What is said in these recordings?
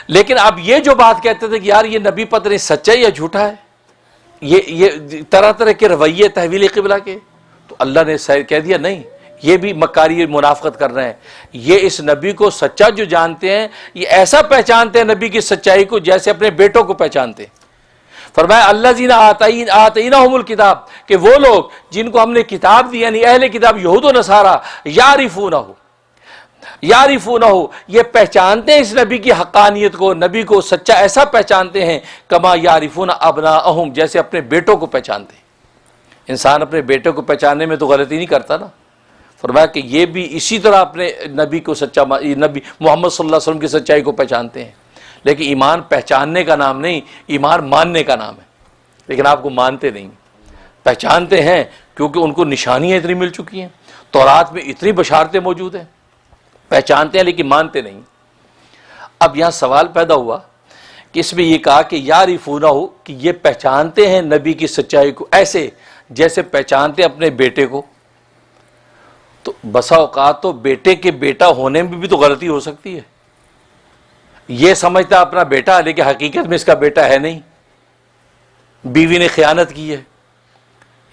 لیکن اب یہ جو بات کہتے تھے کہ یار یہ نبی پتہ نہیں سچا ہے یا جھوٹا ہے، یہ طرح طرح کے رویے تحویل قبلہ کے، تو اللہ نے کہہ دیا نہیں، یہ بھی مکاری منافقت کر رہے ہیں، یہ اس نبی کو سچا جو جانتے ہیں، یہ ایسا پہچانتے ہیں نبی کی سچائی کو جیسے اپنے بیٹوں کو پہچانتے ہیں۔ فرمایا الذین آتیناہم الکتاب، کہ وہ لوگ جن کو ہم نے کتاب دی، یعنی اہل کتاب یہود و نصارہ، یعرفونہ، یہ پہچانتے ہیں اس نبی کی حقانیت کو، نبی کو سچا ایسا پہچانتے ہیں، کما یعرفون ابناءہم، جیسے اپنے بیٹوں کو پہچانتے ہیں۔ انسان اپنے بیٹے کو پہچاننے میں تو غلطی نہیں کرتا نا، فرمایا کہ یہ بھی اسی طرح اپنے نبی کو سچا، نبی محمد صلی اللہ علیہ وسلم کی سچائی کو پہچانتے ہیں۔ لیکن ایمان پہچاننے کا نام نہیں، ایمان ماننے کا نام ہے، لیکن آپ کو مانتے نہیں، پہچانتے ہیں کیونکہ ان کو نشانیاں اتنی مل چکی ہیں، تورات میں اتنی بشارتیں موجود ہیں، پہچانتے ہیں لیکن مانتے نہیں۔ اب یہاں سوال پیدا ہوا کہ اس میں یہ کہا کہ یعرفونہ ہو، کہ یہ پہچانتے ہیں نبی کی سچائی کو ایسے جیسے پہچانتے اپنے بیٹے کو، تو بسا اوقات تو بیٹے کے بیٹا ہونے میں بھی تو غلطی ہو سکتی ہے، یہ سمجھتا اپنا بیٹا لیکن حقیقت میں اس کا بیٹا ہے نہیں، بیوی نے خیانت کی ہے،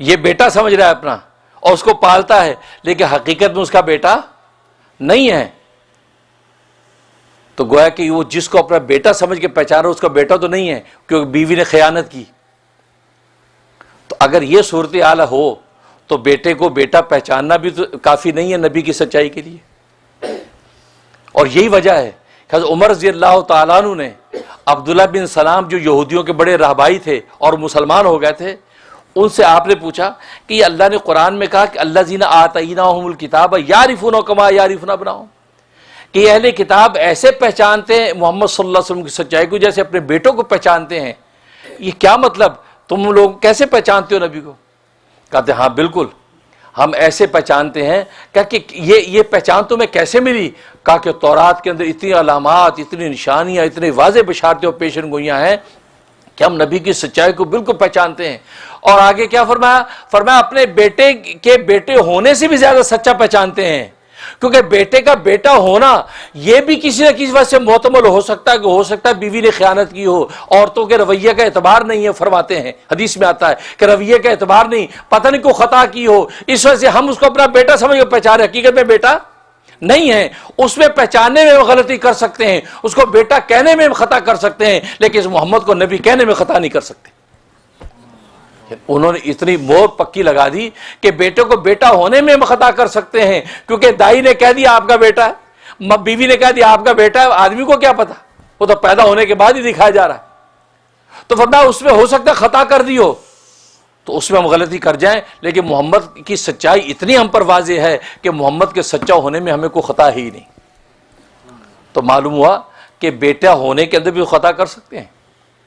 یہ بیٹا سمجھ رہا ہے اپنا اور اس کو پالتا ہے لیکن حقیقت میں اس کا بیٹا نہیں ہے، تو گویا کہ وہ جس کو اپنا بیٹا سمجھ کے پہچان رہا اس کا بیٹا تو نہیں ہے کیونکہ بیوی نے خیانت کی۔ تو اگر یہ صورتحال ہو تو بیٹے کو بیٹا پہچاننا بھی تو کافی نہیں ہے نبی کی سچائی کے لیے، اور یہی وجہ ہے کہ حضرت عمر رضی اللہ تعالیٰ عنہ نے عبداللہ بن سلام جو یہودیوں کے بڑے رہبائی تھے اور مسلمان ہو گئے تھے، ان سے آپ نے پوچھا کہ یہ اللہ نے قرآن میں کہا کہ الذین آتیناہم الکتاب یعرفونہ کما یعرفون ابناءہم، کہ یہ اہل کتاب ایسے پہچانتے ہیں محمد صلی اللہ علیہ وسلم کی سچائی کو جیسے اپنے بیٹوں کو پہچانتے ہیں۔ یہ کیا مطلب، تم لوگ کیسے پہچانتے ہو نبی کو؟ کہتے ہاں بالکل ہم ایسے پہچانتے ہیں۔ کہ یہ پہچان تمہیں کیسے ملی؟ کہا کہ تورات کے اندر اتنی علامات، اتنی نشانیاں، اتنی واضح بشارتیں اور پیشن گوئیاں ہیں کہ ہم نبی کی سچائی کو بالکل پہچانتے ہیں۔ اور آگے کیا فرمایا؟ فرمایا اپنے بیٹے کے بیٹے ہونے سے بھی زیادہ سچا پہچانتے ہیں، کیونکہ بیٹے کا بیٹا ہونا یہ بھی کسی نہ کسی وجہ سے محتمل ہو سکتا ہے، کہ ہو سکتا ہے بیوی نے خیانت کی ہو، عورتوں کے رویے کا اعتبار نہیں ہے، فرماتے ہیں حدیث میں آتا ہے کہ رویے کا اعتبار نہیں، پتہ نہیں کو خطا کی ہو، اس وجہ سے ہم اس کو اپنا بیٹا سمجھ کے پہچان رہے، حقیقت میں بیٹا نہیں ہے۔ اس میں پہچاننے میں غلطی کر سکتے ہیں، اس کو بیٹا کہنے میں خطا کر سکتے ہیں، لیکن اس محمد کو نبی کہنے میں خطا نہیں کر سکتے۔ انہوں نے اتنی مور پکی لگا دی کہ بیٹے کو بیٹا ہونے میں ہم خطا کر سکتے ہیں، کیونکہ دائی نے کہہ دیا آپ کا بیٹا ہے، بیوی نے کہہ دیا آپ کا بیٹا ہے، آدمی کو کیا پتا، وہ تو پیدا ہونے کے بعد ہی دکھایا جا رہا ہے۔ تو فرمایا اس میں ہو سکتا ہے خطا کر دی ہو، تو اس میں ہم غلطی کر جائیں، لیکن محمد کی سچائی اتنی ہم پر واضح ہے کہ محمد کے سچا ہونے میں ہمیں کوئی خطا ہی نہیں۔ تو معلوم ہوا کہ بیٹا ہونے کے اندر بھی خطا کر سکتے ہیں،